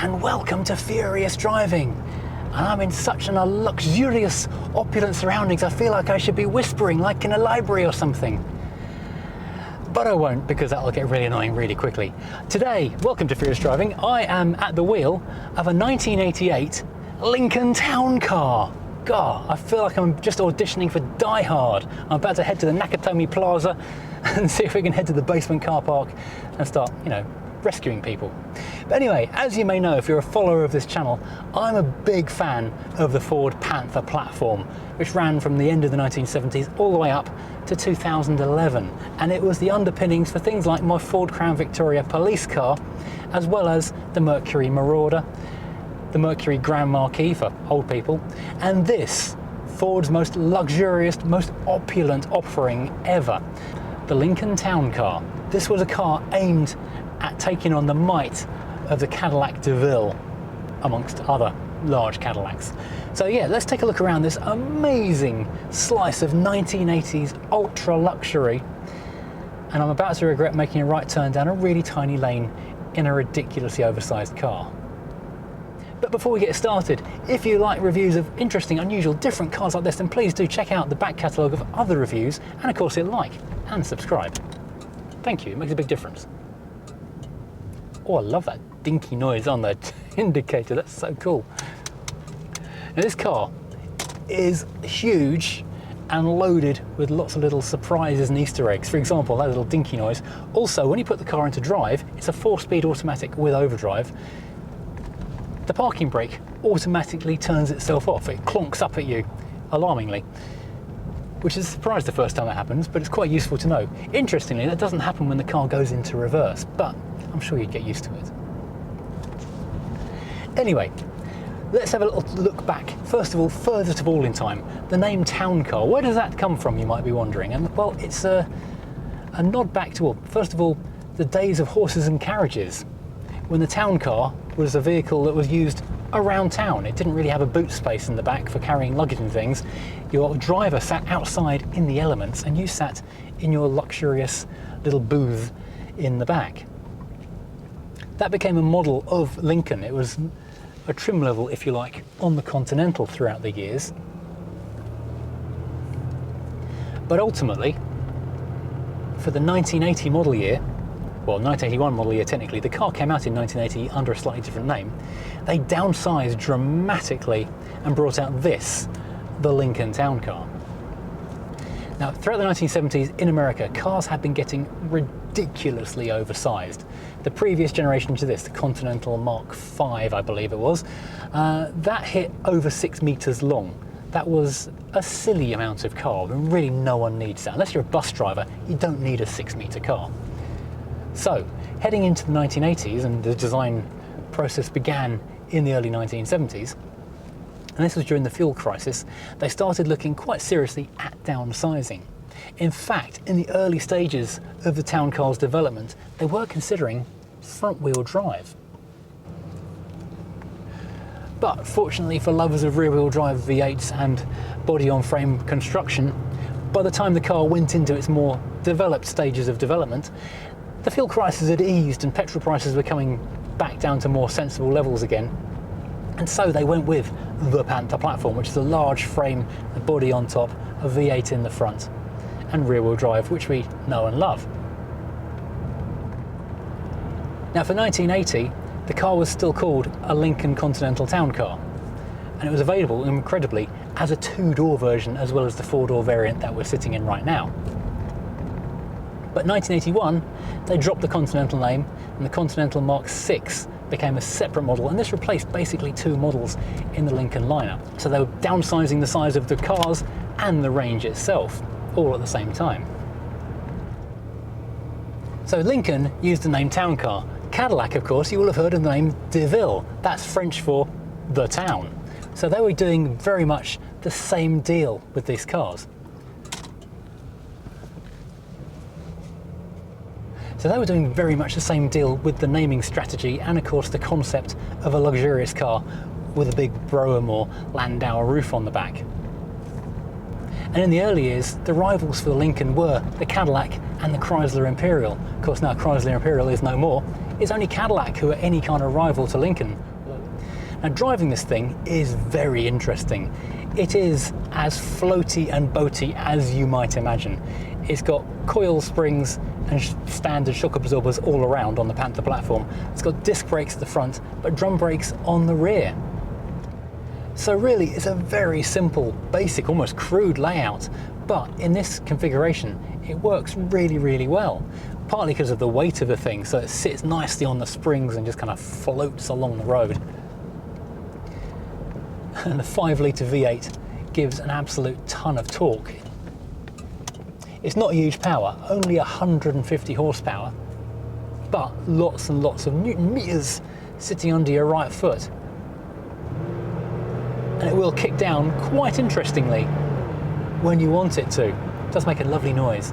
and welcome to Furious Driving. And I'm in such an luxurious, opulent surroundings, I feel like I should be whispering like in a library or something. But I won't, because that'll get really annoying really quickly. Today, welcome to Furious Driving, I am at the wheel of a 1988 Lincoln Town Car. God, I feel like I'm just auditioning for Die Hard. I'm about to head to the Nakatomi Plaza and see if we can head to the basement car park and start, rescuing people. But anyway, as you may know, if you're a follower of this channel, I'm a big fan of the Ford Panther Platform, which ran from the end of the 1970s all the way up to 2011. And it was the underpinnings for things like my Ford Crown Victoria police car, as well as the Mercury Marauder, the Mercury Grand Marquis for old people, and this, Ford's most luxurious, most opulent offering ever, the Lincoln Town Car. This was a car aimed at taking on the might of the Cadillac DeVille, amongst other large Cadillacs. So yeah, let's take a look around this amazing slice of 1980s ultra luxury, and I'm about to regret making a right turn down a really tiny lane in a ridiculously oversized car. But before we get started, if you like reviews of interesting, unusual, different cars like this, then please do check out the back catalogue of other reviews, and of course hit like and subscribe. Thank you, it makes a big difference. Oh, I love that dinky noise on the indicator, that's so cool. Now this car is huge and loaded with lots of little surprises and Easter eggs. For example, that little dinky noise. Also, when you put the car into drive, it's a 4-speed automatic with overdrive. The parking brake automatically turns itself off. It clonks up at you, alarmingly, which is a surprise the first time that happens, but it's quite useful to know. Interestingly, that doesn't happen when the car goes into reverse, but I'm sure you'd get used to it. Anyway, let's have a little look back. First of all, furthest of all in time, the name Town Car. Where does that come from, you might be wondering? And well, it's a nod back to, well, first of all, the days of horses and carriages, when the town car was a vehicle that was used around town. It didn't really have a boot space in the back for carrying luggage and things. Your driver sat outside in the elements and you sat in your luxurious little booth in the back. That became a model of Lincoln. It was a trim level, if you like, on the Continental throughout the years. But ultimately, for the 1980 model year, well, 1981 model year technically, the car came out in 1980 under a slightly different name. They downsized dramatically and brought out this, the Lincoln Town Car. Now, throughout the 1970s in America, cars had been getting ridiculously oversized. The previous generation to this, the Continental Mark V, I believe it was, that hit over 6 meters long. That was a silly amount of car, and really no one needs that. Unless you're a bus driver, you don't need a 6-meter car. So, heading into the 1980s, and the design process began in the early 1970s, and this was during the fuel crisis, they started looking quite seriously at downsizing. In fact, in the early stages of the town car's development, they were considering front-wheel drive. But fortunately for lovers of rear-wheel drive V8s and body-on-frame construction, by the time the car went into its more developed stages of development, the fuel crisis had eased and petrol prices were coming back down to more sensible levels again. And so they went with the Panther Platform, which is a large frame, a body on top, a V8 in the front, and rear-wheel drive, which we know and love. Now for 1980, the car was still called a Lincoln Continental Town Car, and it was available, incredibly, as a 2-door version as well as the 4-door variant that we're sitting in right now. But 1981, they dropped the Continental name, and the Continental Mark VI became a separate model, and this replaced basically 2 models in the Lincoln lineup. So they were downsizing the size of the cars and the range itself, all at the same time. So Lincoln used the name Town Car. Cadillac, of course, you will have heard of the name DeVille. That's French for the town. So they were doing very much the same deal with these cars. So they were doing very much the same deal with the naming strategy and of course the concept of a luxurious car with a big Brougham or Landau roof on the back. And in the early years, the rivals for Lincoln were the Cadillac and the Chrysler Imperial. Of course now Chrysler Imperial is no more. It's only Cadillac who are any kind of rival to Lincoln, Now driving this thing is very interesting. It is as floaty and boaty as you might imagine. It's got coil springs and standard shock absorbers all around on the Panther platform. It's got disc brakes at the front, but drum brakes on the rear. So really, it's a very simple, basic, almost crude layout, but in this configuration, it works really, really well. Partly because of the weight of the thing, so it sits nicely on the springs and just kind of floats along the road. And the 5-litre V8 gives an absolute ton of torque. It's not huge power, only 150 horsepower, but lots and lots of Newton meters sitting under your right foot. And it will kick down quite interestingly when you want it to. It does make a lovely noise.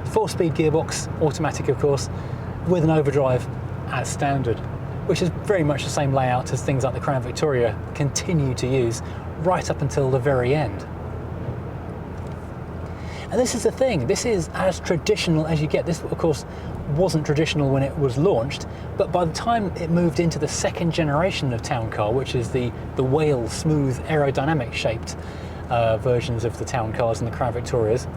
4-speed gearbox, automatic of course, with an overdrive as standard, which is very much the same layout as things like the Crown Victoria continue to use right up until the very end. And this is the thing, this is as traditional as you get. This of course wasn't traditional when it was launched, but by the time it moved into the second generation of Town Car, which is the whale smooth aerodynamic shaped versions of the Town Cars and the Crown Victorias,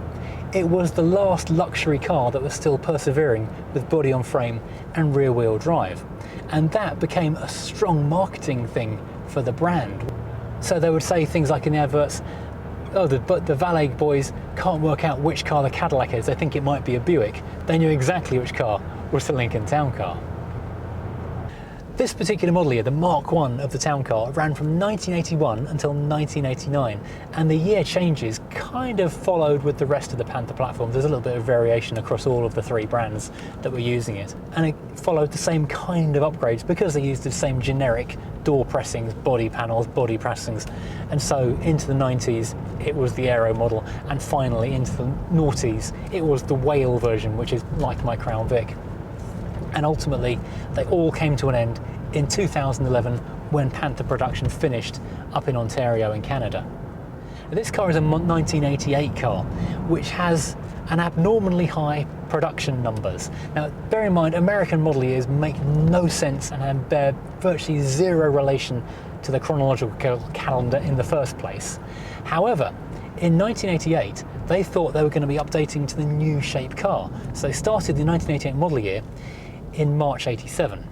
it was the last luxury car that was still persevering with body on frame and rear wheel drive. And that became a strong marketing thing for the brand. So they would say things like in the adverts, oh, the valet boys can't work out which car the Cadillac is, they think it might be a Buick. They knew exactly which car was the Lincoln Town Car. This particular model year, the Mark I of the Town Car, ran from 1981 until 1989, and the year changes kind of followed with the rest of the Panther platforms. There's a little bit of variation across all of the 3 brands that were using it, and it followed the same kind of upgrades because they used the same generic door pressings, body panels, body pressings, and so into the 90s it was the Aero model, and finally into the noughties it was the Whale version, which is like my Crown Vic. And ultimately they all came to an end in 2011 when Panther production finished up in Ontario in Canada. This car is a 1988 car, which has an abnormally high production numbers. Now bear in mind, American model years make no sense and bear virtually zero relation to the chronological calendar in the first place. However, in 1988 they thought they were going to be updating to the new shape car, so they started the 1988 model year in March 87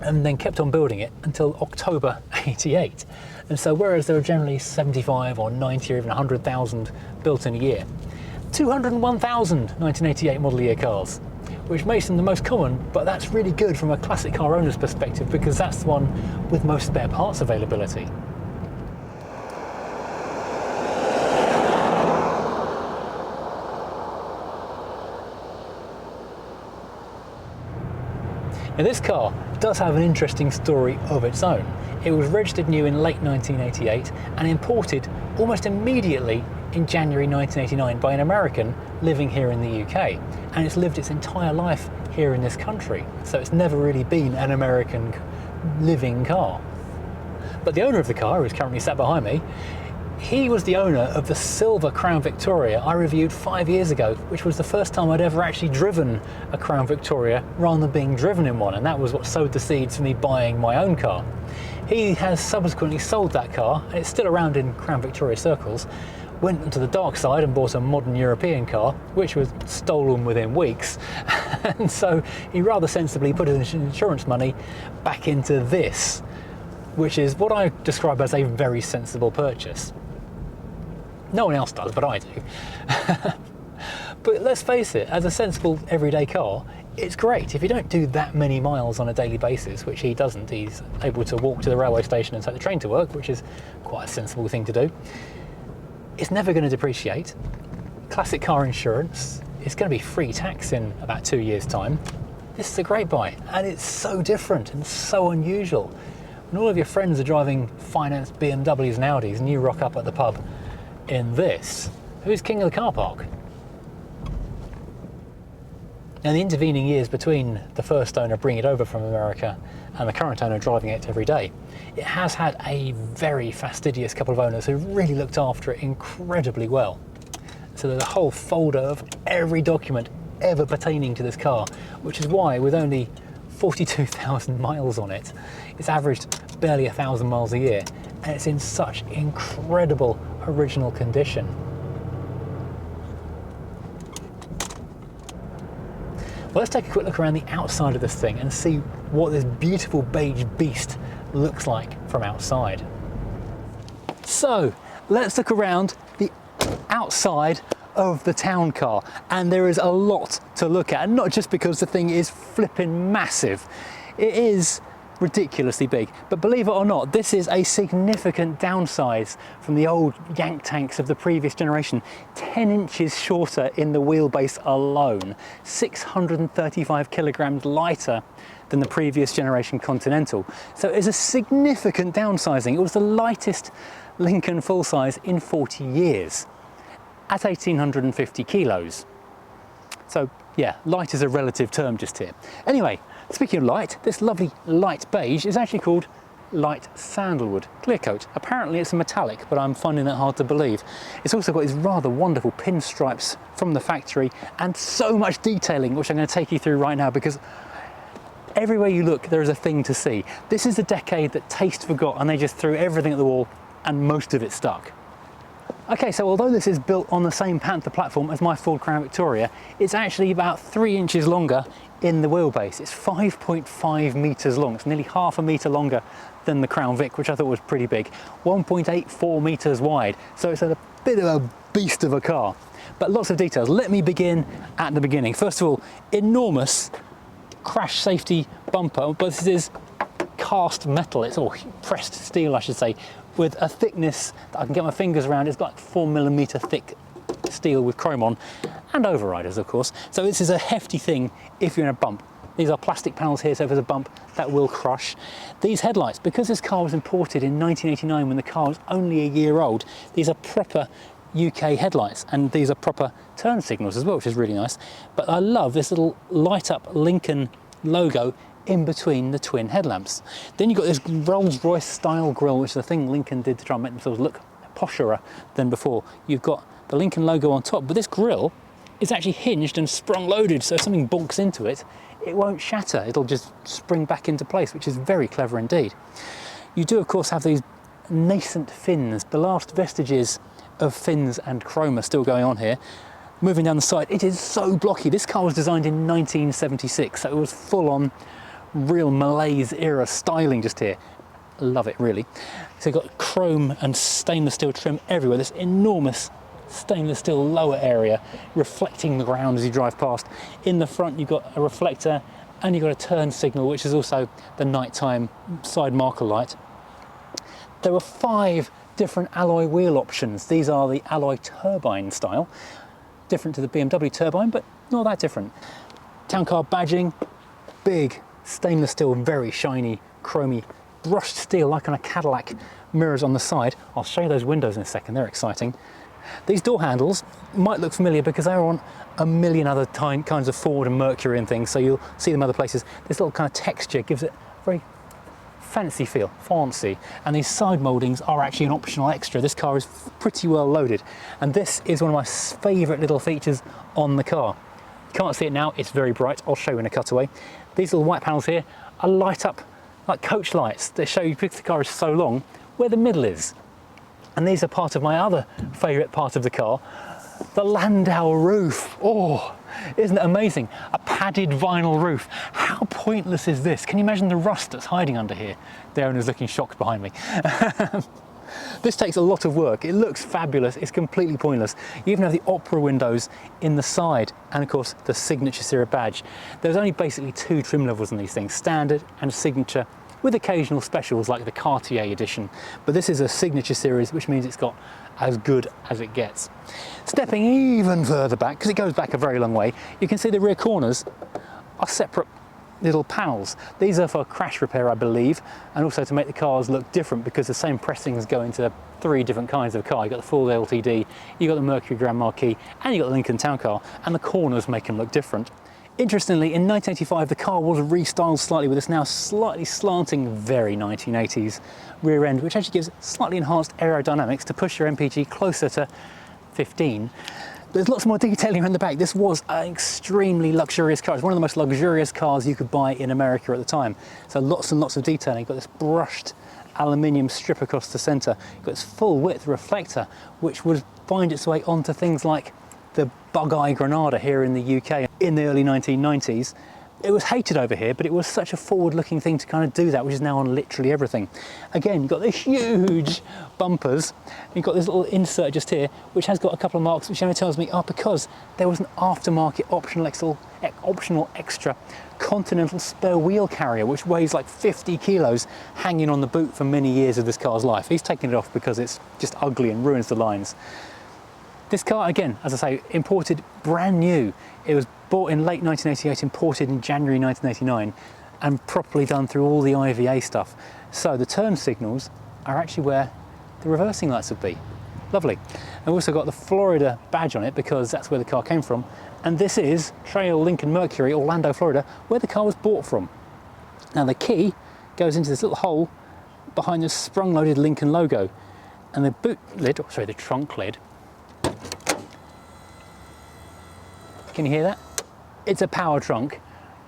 and then kept on building it until October 88. And so whereas there were generally 75 or 90 or even 100,000 built in a year, 201,000 1988 model year cars, which makes them the most common, but that's really good from a classic car owner's perspective because that's the one with most spare parts availability. Now this car does have an interesting story of its own. It was registered new in late 1988 and imported almost immediately in January 1989 by an American living here in the UK, and it's lived its entire life here in this country, so it's never really been an American living car. But the owner of the car, who's currently sat behind me, he was the owner of the silver Crown Victoria I reviewed 5 years ago, which was the first time I'd ever actually driven a Crown Victoria rather than being driven in one, and that was what sowed the seeds for me buying my own car. He has subsequently sold that car, and it's still around in Crown Victoria circles, went into the dark side and bought a modern European car, which was stolen within weeks, and so he rather sensibly put his insurance money back into this, which is what I describe as a very sensible purchase. No one else does, but I do. But let's face it, as a sensible everyday car, it's great. If you don't do that many miles on a daily basis, which he doesn't, he's able to walk to the railway station and take the train to work, which is quite a sensible thing to do. It's never going to depreciate. Classic car insurance, it's going to be free tax in about 2 years' time. This is a great buy, and it's so different and so unusual. When all of your friends are driving financed BMWs and Audis and you rock up at the pub in this, who's king of the car park? Now, the intervening years between the first owner bringing it over from America and the current owner driving it every day, it has had a very fastidious couple of owners who really looked after it incredibly well. So there's a whole folder of every document ever pertaining to this car, which is why with only 42,000 miles on it, it's averaged barely 1,000 miles a year, and it's in such incredible original condition. Well, let's take a quick look around the outside of this thing and see what this beautiful beige beast looks like from outside. So let's look around the outside of the town car, and there is a lot to look at, and not just because the thing is flipping massive. It is ridiculously big, but believe it or not, this is a significant downsize from the old Yank tanks of the previous generation. 10 inches shorter in the wheelbase alone, 635 kilograms lighter than the previous generation Continental. So it's a significant downsizing. It was the lightest Lincoln full size in 40 years at 1,850 kilos. So yeah, light is a relative term just here. Anyway, speaking of light, this lovely light beige is actually called light sandalwood clear coat. Apparently it's a metallic, but I'm finding that hard to believe. It's also got these rather wonderful pinstripes from the factory and so much detailing, which I'm going to take you through right now, because everywhere you look there is a thing to see. This is the decade that taste forgot and they just threw everything at the wall and most of it stuck. Okay, so although this is built on the same Panther platform as my Ford Crown Victoria, it's actually about 3 inches longer in the wheelbase. It's 5.5 meters long. It's nearly half a meter longer than the Crown Vic, which I thought was pretty big. 1.84 meters wide. So it's a bit of a beast of a car, but lots of details. Let me begin at the beginning. First of all, enormous crash safety bumper, but this is cast metal. It's all pressed steel, I should say, with a thickness that I can get my fingers around. It's got 4mm thick steel with chrome on, and overriders of course. So this is a hefty thing if you're in a bump. These are plastic panels here, so if there's a bump that will crush. These headlights, because this car was imported in 1989 when the car was only a year old, these are proper UK headlights, and these are proper turn signals as well, which is really nice. But I love this little light up Lincoln logo in between the twin headlamps. Then you've got this Rolls-Royce style grille, which is the thing Lincoln did to try and make themselves look posherer than before. You've got the Lincoln logo on top, but this grille is actually hinged and sprung loaded, so if something bonks into it, it won't shatter. It'll just spring back into place, which is very clever indeed. You do of course have these nascent fins, the last vestiges of fins and chrome are still going on here. Moving down the side, it is so blocky. This car was designed in 1976, so it was full on real Malaise era styling just here. Love it, really. So you've got chrome and stainless steel trim everywhere. This enormous stainless steel lower area reflecting the ground as you drive past. In the front you've got a reflector and you've got a turn signal, which is also the nighttime side marker light. There were 5 different alloy wheel options. These are the alloy turbine style, different to the BMW turbine, but not that different. Town car badging, big stainless steel, very shiny, chromy, brushed steel like on a Cadillac, mirrors on the side. I'll show you those windows in a second, they're exciting. These door handles might look familiar because they are on a million other kinds of Ford and Mercury and things, so you'll see them other places. This little kind of texture gives it a very fancy feel, fancy. And these side mouldings are actually an optional extra. This car is pretty well loaded, and this is one of my favourite little features on the car. You can't see it now, it's very bright. I'll show you in a cutaway. These little white panels here are light up like coach lights. They show you, because the car is so long, where the middle is. And these are part of my other favourite part of the car, the Landau roof. Oh, isn't it amazing? A padded vinyl roof. How pointless is this? Can you imagine the rust that's hiding under here? The owner's looking shocked behind me. This takes a lot of work. It looks fabulous. It's completely pointless. You even have the opera windows in the side, and of course the Signature Series badge. There's only basically 2 trim levels on these things, standard and signature, with occasional specials like the Cartier edition. But this is a Signature Series, which means it's got as good as it gets. Stepping even further back, because it goes back a very long way, you can see the rear corners are separate little panels. These are for crash repair, I believe, and also to make the cars look different, because the same pressings go into 3 different kinds of car. You've got the full LTD, you've got the Mercury Grand Marquis, and you've got the Lincoln Town Car, and the corners make them look different. Interestingly, in 1985, the car was restyled slightly with this now slightly slanting, very 1980s rear end, which actually gives slightly enhanced aerodynamics to push your MPG closer to 15. There's lots more detailing around the back. This was an extremely luxurious car. It's one of the most luxurious cars you could buy in America at the time. So lots and lots of detailing. You've got this brushed aluminium strip across the centre. You've got this full width reflector, which would find its way onto things like the Bug-Eye Granada here in the UK in the early 1990s. It was hated over here, but it was such a forward-looking thing to kind of do that, which is now on literally everything. Again, you've got the huge bumpers. You've got this little insert just here, which has got a couple of marks, which only tells me, because there was an aftermarket optional extra Continental spare wheel carrier, which weighs like 50 kilos, hanging on the boot for many years of this car's life. He's taken it off because it's just ugly and ruins the lines. This car, again, as I say, imported brand new. It was bought in late 1988, imported in January 1989, and properly done through all the IVA stuff. So the turn signals are actually where the reversing lights would be. Lovely. I've also got the Florida badge on it because that's where the car came from. And this is Trail Lincoln Mercury, Orlando, Florida, where the car was bought from. Now the key goes into this little hole behind the sprung-loaded Lincoln logo. And the boot lid, or sorry, the trunk lid, can you hear that? It's a power trunk.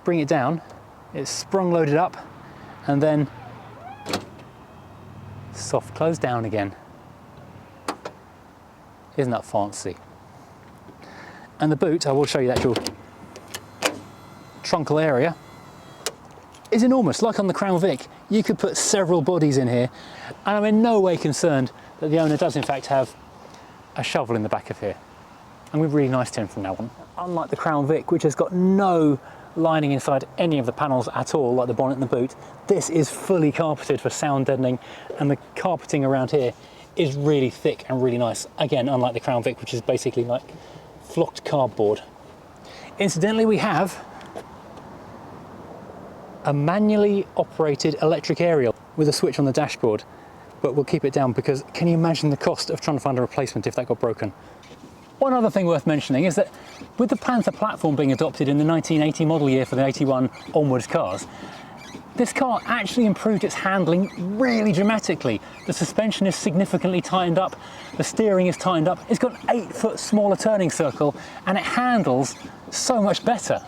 Bring it down, it's sprung loaded up, and then soft close down again. Isn't that fancy? And the boot, I will show you the actual trunkle area, is enormous. Like on the Crown Vic, you could put several bodies in here, and I'm in no way concerned that the owner does in fact have a shovel in the back of here. I'm going to be really nice to him from now on. Unlike the Crown Vic, which has got no lining inside any of the panels at all, like the bonnet and the boot, this is fully carpeted for sound deadening, and the carpeting around here is really thick and really nice. Again, unlike the Crown Vic, which is basically like flocked cardboard. Incidentally, we have a manually operated electric aerial with a switch on the dashboard, but we'll keep it down because can you imagine the cost of trying to find a replacement if that got broken? One other thing worth mentioning is that with the Panther Platform being adopted in the 1980 model year for the 81 onwards cars, this car actually improved its handling really dramatically. The suspension is significantly tightened up, the steering is tightened up, it's got an 8-foot smaller turning circle, and it handles so much better.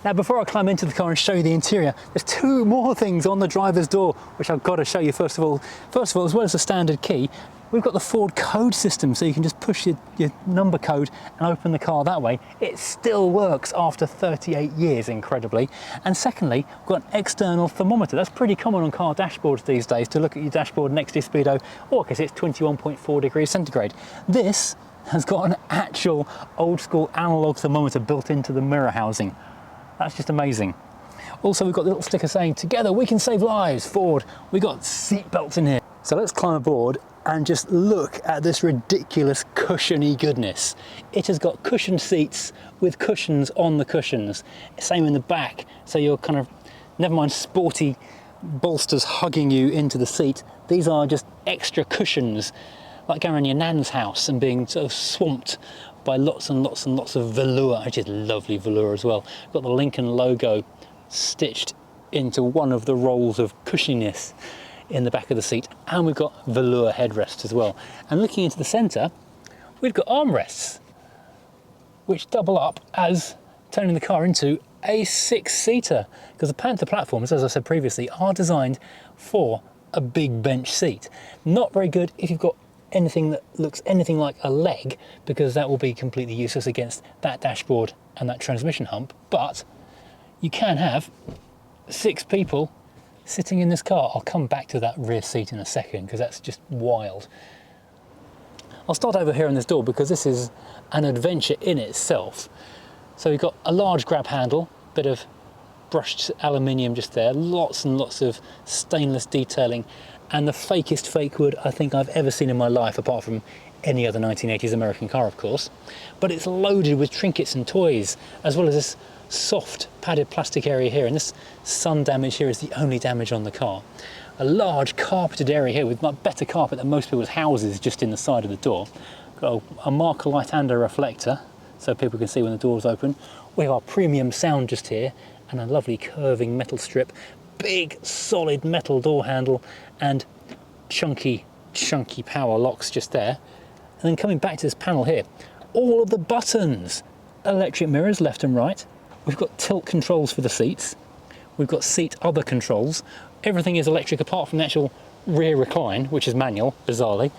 Now, before I climb into the car and show you the interior, there's two more things on the driver's door, which I've got to show you first of all. First of all, as well as the standard key, we've got the Ford code system, so you can just push your number code and open the car that way. It still works after 38 years, incredibly. And secondly, we've got an external thermometer. That's pretty common on car dashboards these days, to look at your dashboard next to your speedo, or because it's 21.4 degrees centigrade. This has got an actual old school analog thermometer built into the mirror housing. That's just amazing. Also, we've got the little sticker saying, "Together we can save lives, Ford." We've got seat belts in here. So let's climb aboard and just look at this ridiculous cushiony goodness. It has got cushioned seats with cushions on the cushions. Same in the back, so you're kind of, never mind sporty bolsters hugging you into the seat. These are just extra cushions, like going around your nan's house and being sort of swamped by lots and lots and lots of velour, which is lovely velour as well. Got the Lincoln logo stitched into one of the rolls of cushioniness in the back of the seat, and we've got velour headrests as well. And looking into the centre, we've got armrests, which double up as turning the car into a 6-seater, because the Panther platforms, as I said previously, are designed for a big bench seat. Not very good if you've got anything that looks anything like a leg, because that will be completely useless against that dashboard and that transmission hump, but you can have 6 people sitting in this car. I'll come back to that rear seat in a second because that's just wild. I'll start over here on this door because this is an adventure in itself. So we've got a large grab handle, bit of brushed aluminium just there, lots and lots of stainless detailing, and the fakest fake wood I think I've ever seen in my life, apart from any other 1980s American car, of course. But it's loaded with trinkets and toys, as well as this soft padded plastic area here, and this sun damage here is the only damage on the car. A large carpeted area here with much better carpet than most people's houses just in the side of the door. Got a marker light and a reflector so people can see when the door's open. We have our premium sound just here, and a lovely curving metal strip, big solid metal door handle, and chunky power locks just there. And then coming back to this panel here, all of the buttons, electric mirrors left and right. We've got tilt controls for the seats. we've got seat other controls. Everything is electric apart from the actual rear recline, which is manual, bizarrely.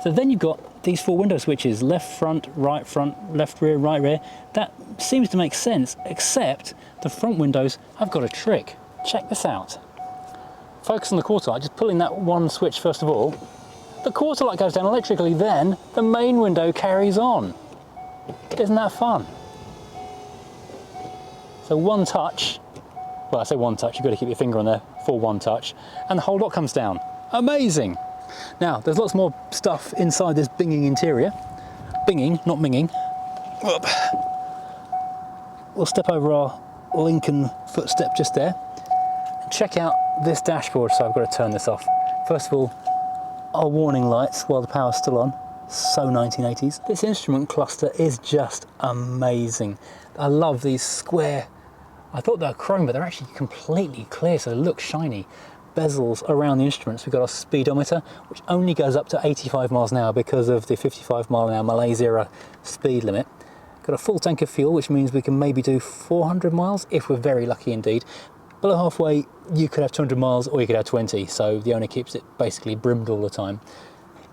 So then you've got these 4 window switches, left front, left rear, right rear. That seems to make sense, except the front windows have got a trick. Check this out. Focus on the quarter light, just pulling that one switch first of all. The quarter light goes down electrically, then the main window carries on. Isn't that fun? So one touch, well, I say one touch, you've got to keep your finger on there for one touch, and the whole lot comes down. Amazing! Now, there's lots more stuff inside this binging interior. Binging, not minging. Whoop. We'll step over our Lincoln footstep just there. Check out this dashboard, so I've got to turn this off. First of all, our warning lights while the power's still on. So 1980s. This instrument cluster is just amazing. I love these square, I thought they were chrome, but they're actually completely clear, so they look shiny. Bezels around the instruments. We've got our speedometer, which only goes up to 85 miles an hour because of the 55 mile an hour Malaysia speed limit. Got a full tank of fuel, which means we can maybe do 400 miles if we're very lucky indeed. Below halfway, you could have 200 miles or you could have 20, so the owner keeps it basically brimmed all the time.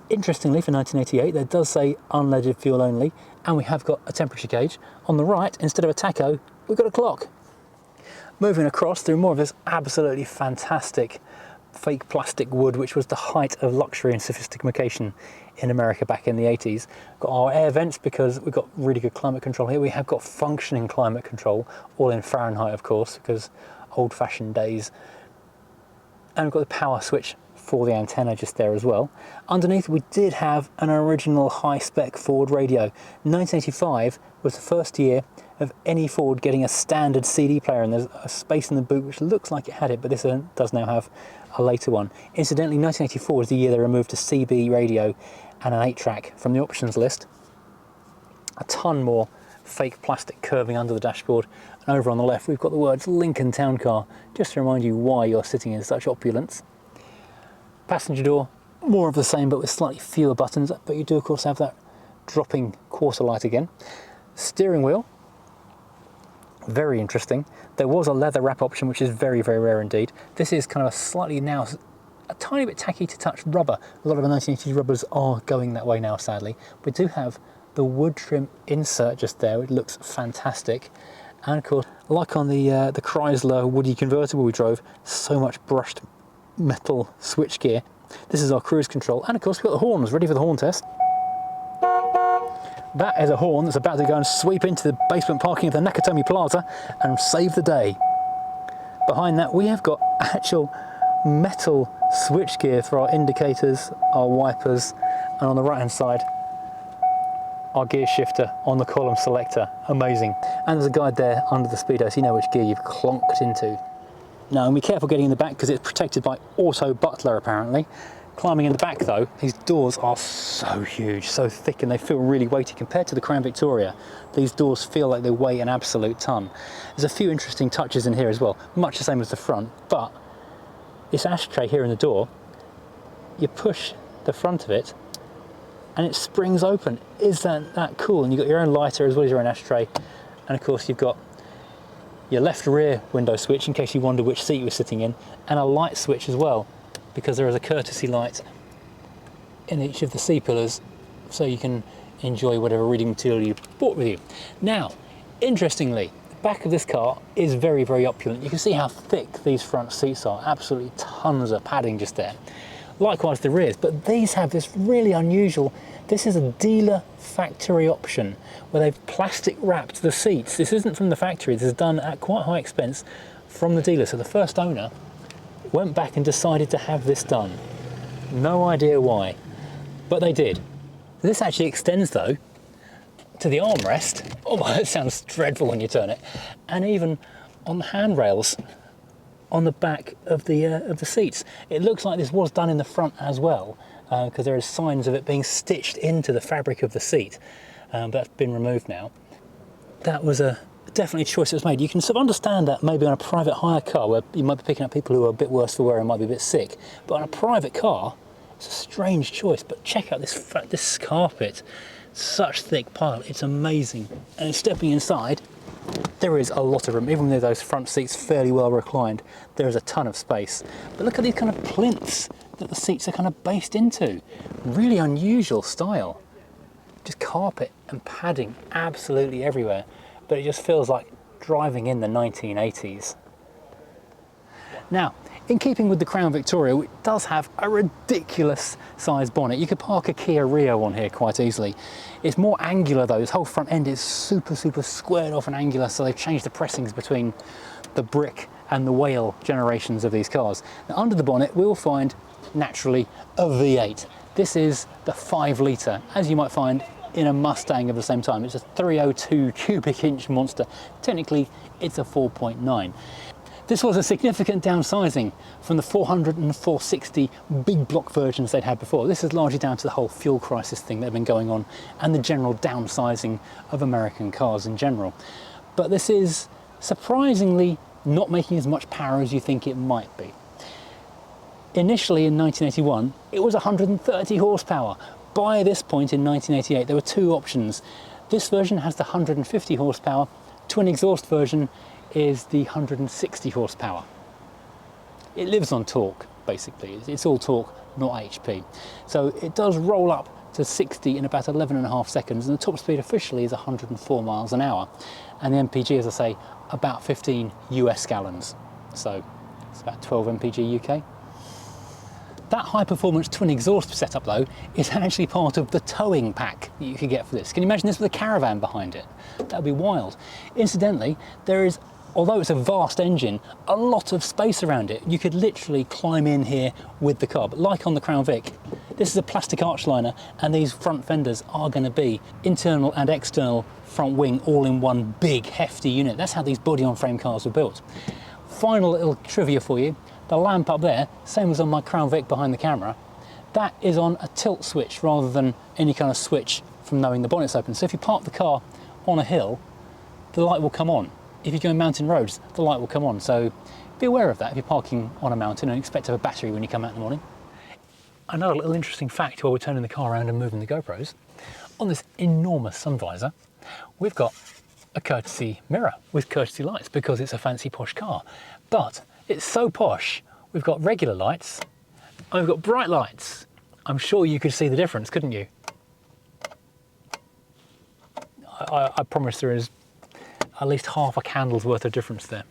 Interestingly, for 1988, that does say unleaded fuel only, and we have got a temperature gauge. On the right, instead of a tacho, we've got a clock. Moving across through more of this absolutely fantastic fake plastic wood, which was the height of luxury and sophistication in America back in the 80s. Got our air vents because we've got really good climate control here. We have got functioning climate control, all in Fahrenheit, of course, because old-fashioned days. And we've got the power switch for the antenna just there as well. Underneath, we did have an original high-spec Ford radio. 1985 was the first year of any Ford getting a standard CD player, and there's a space in the boot which looks like it had it, but this does now have a later one. Incidentally, 1984 is the year they removed a CB radio and an 8-track from the options list. A ton more fake plastic curving under the dashboard, and over on the left we've got the words Lincoln Town Car, just to remind you why you're sitting in such opulence. Passenger door, more of the same but with slightly fewer buttons, but you do of course have that dropping quarter light again. Steering wheel, very interesting. There was a leather wrap option, which is very, very rare indeed. This is kind of a slightly now, a tiny bit tacky to touch rubber. A lot of the 1980s rubbers are going that way now, sadly. We do have the wood trim insert just there, which looks fantastic. And of course, like on the Chrysler Woody convertible we drove, so much brushed metal switchgear. This is our cruise control, and of course we've got the horns ready for the horn test. That is a horn that's about to go and sweep into the basement parking of the Nakatomi Plaza and save the day. Behind that we have got actual metal switchgear for our indicators, our wipers, and on the right hand side our gear shifter on the column selector. Amazing. And there's a guide there under the speedo so you know which gear you've clonked into. Now, and be careful getting in the back because it's protected by auto butler apparently. Climbing in the back though, these doors are so huge, so thick, and they feel really weighty. Compared to the Crown Victoria, these doors feel like they weigh an absolute ton. There's a few interesting touches in here as well, much the same as the front, but this ashtray here in the door, you push the front of it and it springs open. Is that cool? And you've got your own lighter as well as your own ashtray, and of course you've got your left rear window switch in case you wonder which seat you were sitting in, and a light switch as well, because there is a courtesy light in each of the C-pillars so you can enjoy whatever reading material you brought with you. Now, interestingly, the back of this car is very, very opulent. You can see how thick these front seats are, absolutely tons of padding just there. Likewise the rears, but these have this really unusual, this is a dealer factory option where they've plastic wrapped the seats. This isn't from the factory, this is done at quite high expense from the dealer. So the first owner went back and decided to have this done. No idea why, but they did. This actually extends though to the armrest. Oh, that sounds dreadful when you turn it. And even on the handrails on the back of the seats. It looks like this was done in the front as well, because there are signs of it being stitched into the fabric of the seat, but that's been removed now. That was definitely a choice that was made. You can sort of understand that maybe on a private hire car where you might be picking up people who are a bit worse for wear and might be a bit sick, but on a private car, it's a strange choice. But check out this carpet, such thick pile, it's amazing. And stepping inside, There is a lot of room, even with those front seats fairly well reclined, there is a ton of space. But look at these kind of plinths that the seats are kind of based into. Really unusual style. Just carpet and padding absolutely everywhere, but it just feels like driving in the 1980s. Now, in keeping with the Crown Victoria, it does have a ridiculous sized bonnet. You could park a Kia Rio on here quite easily. It's more angular though, this whole front end is super squared off and angular, so they've changed the pressings between the brick and the whale generations of these cars. Now, under the bonnet we'll find, naturally, a V8. This is the 5 litre, as you might find in a Mustang of the same time. It's a 302 cubic inch monster. Technically, it's a 4.9. This was a significant downsizing from the 400 and 460 big block versions they'd had before. This is largely down to the whole fuel crisis thing that had been going on and the general downsizing of American cars in general. But this is surprisingly not making as much power as you think it might be. Initially in 1981, it was 130 horsepower. By this point in 1988, there were 2 options. This version has the 150 horsepower, twin exhaust version is the 160 horsepower. It lives on torque, basically. It's all torque, not HP. So it does roll up to 60 in about 11.5 seconds, and the top speed officially is 104 miles an hour. And the MPG, as I say, about 15 US gallons. So it's about 12 MPG UK. That high-performance twin exhaust setup, though, is actually part of the towing pack that you could get for this. Can you imagine this with a caravan behind it? That would be wild. Incidentally, there is, although it's a vast engine, a lot of space around it. You could literally climb in here with the car. But like on the Crown Vic, this is a plastic arch liner, and these front fenders are going to be internal and external front wing all in one big, hefty unit. That's how these body-on-frame cars were built. Final little trivia for you. The lamp up there, same as on my Crown Vic behind the camera, that is on a tilt switch rather than any kind of switch from knowing the bonnet's open. So if you park the car on a hill, the light will come on. If you go on mountain roads, the light will come on. So be aware of that if you're parking on a mountain and expect to have a battery when you come out in the morning. Another little interesting fact while we're turning the car around and moving the GoPros, on this enormous sun visor, we've got a courtesy mirror with courtesy lights because it's a fancy posh car. But it's so posh, we've got regular lights and we've got bright lights. I'm sure you could see the difference, couldn't you? I promise there is at least half a candle's worth of difference there.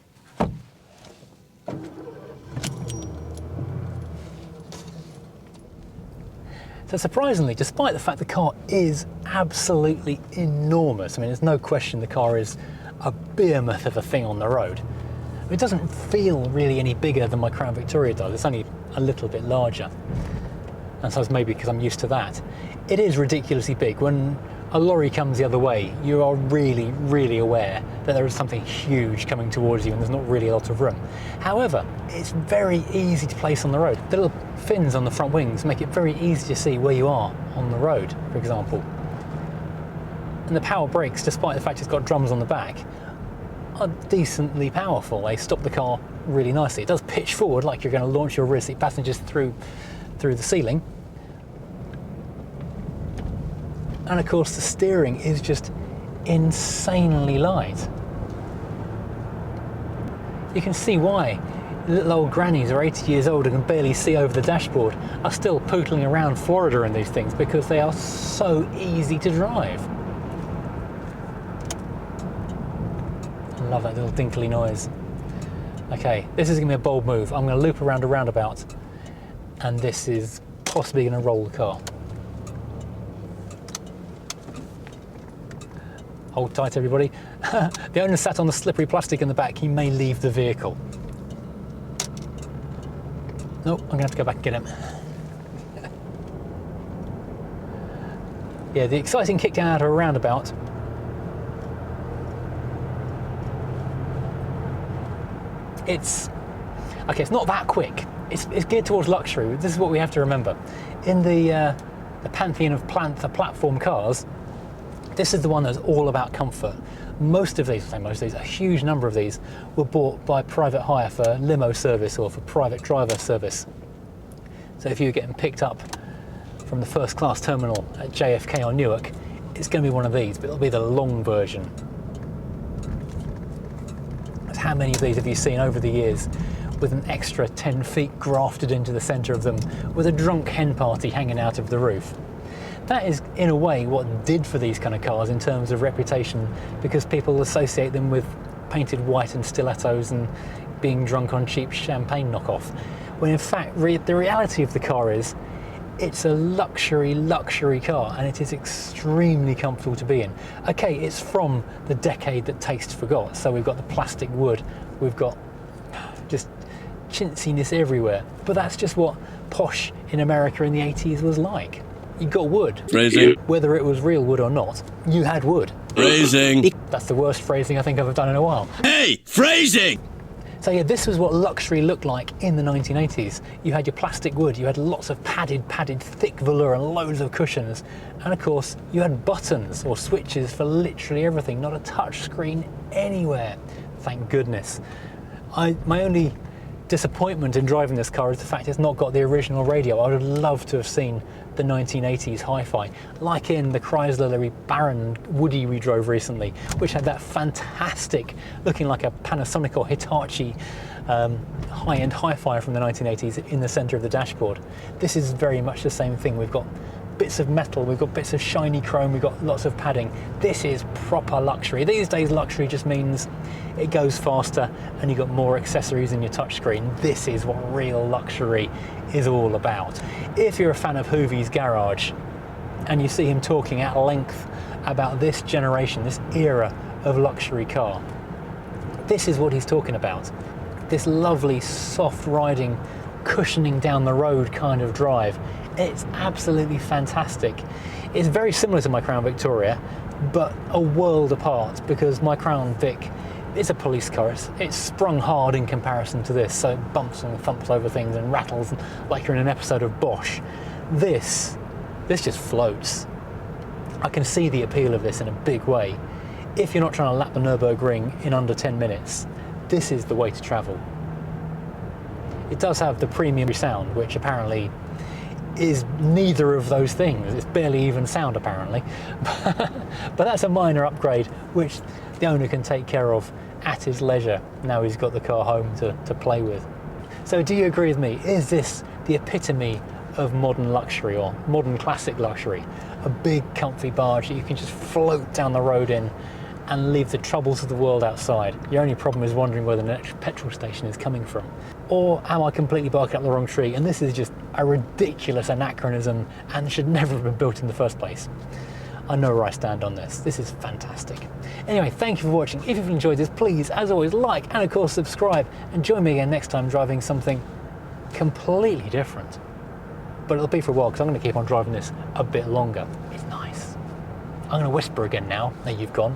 So surprisingly, despite the fact the car is absolutely enormous, I mean, there's no question the car is a behemoth of a thing on the road. It doesn't feel really any bigger than my Crown Victoria does. It's only a little bit larger. And so it's maybe because I'm used to that. It is ridiculously big. When a lorry comes the other way, you are really aware that there is something huge coming towards you and there's not really a lot of room. However, it's very easy to place on the road. The little fins on the front wings make it very easy to see where you are on the road, for example. And the power brakes, despite the fact it's got drums on the back, are decently powerful. They stop the car really nicely. It does pitch forward like you're going to launch your rear seat passengers through the ceiling. And of course the steering is just insanely light. You can see why little old grannies who are 80 years old and can barely see over the dashboard are still pootling around Florida in these things, because they are so easy to drive. I love that little dinkly noise. Okay, this is going to be a bold move. I'm going to loop around a roundabout, and this is possibly going to roll the car. Hold tight, everybody. The owner sat on the slippery plastic in the back. He may leave the vehicle. Nope, I'm going to have to go back and get him. Yeah, the exciting kick down out of a roundabout. It's not that quick. It's geared towards luxury. This is what we have to remember. In the pantheon of Panther Platform cars, this is the one that's all about comfort. Most of these, a huge number of these, were bought by private hire for limo service or for private driver service. So if you're getting picked up from the first class terminal at JFK or Newark, it's going to be one of these, but it'll be the long version. how many of these have you seen over the years with an extra 10 feet grafted into the centre of them, with a drunk hen party hanging out of the roof? That is, in a way, what did for these kind of cars in terms of reputation, because people associate them with painted white and stilettos and being drunk on cheap champagne knockoff. When in fact, the reality of the car is, it's a luxury car, and it is extremely comfortable to be in. Okay, it's from the decade that taste forgot, so we've got the plastic wood, we've got just chintziness everywhere, but that's just what posh in America in the 80s was like. You got wood. Phrasing. Whether it was real wood or not, you had wood. Phrasing. That's the worst phrasing I think I've done in a while. Hey, phrasing! So yeah, this was what luxury looked like in the 1980s. You had your plastic wood, you had lots of padded, thick velour and loads of cushions. And of course, you had buttons or switches for literally everything, not a touch screen anywhere. Thank goodness. My only disappointment in driving this car is the fact it's not got the original radio. I would love to have seen the 1980s hi-fi, like in the Chrysler Baron Woody we drove recently, which had that fantastic, looking like a Panasonic or Hitachi high-end hi-fi from the 1980s in the centre of the dashboard. This is very much the same thing. We've got bits of metal, we've got bits of shiny chrome, we've got lots of padding. This is proper luxury. These days luxury just means it goes faster and you've got more accessories in your touchscreen. This is what real luxury is all about. If you're a fan of Hoovie's Garage and you see him talking at length about this generation, this era of luxury car, this is what he's talking about. This lovely, soft riding, cushioning down the road kind of drive. It's absolutely fantastic. It's very similar to my Crown Victoria, but a world apart, because my Crown Vic is a police car. It's sprung hard in comparison to this, so it bumps and thumps over things and rattles like you're in an episode of Bosch. This just floats. I can see the appeal of this in a big way. If you're not trying to lap the Nürburgring in under 10 minutes, this is the way to travel. It does have the premium sound, which apparently is neither of those things. It's barely even sound apparently. But that's a minor upgrade which the owner can take care of at his leisure now he's got the car home to play with. So do you agree with me? Is this the epitome of modern luxury, or modern classic luxury? A big comfy barge that you can just float down the road in and leave the troubles of the world outside. Your only problem is wondering where the next petrol station is coming from. Or am I completely barking up the wrong tree and this is just a ridiculous anachronism and should never have been built in the first place? I know where I stand on this. This is fantastic. Anyway, thank you for watching. If you've enjoyed this, please, as always, like and of course subscribe, and join me again next time driving something completely different. But it'll be for a while because I'm going to keep on driving this a bit longer. It's nice. I'm going to whisper again now that you've gone.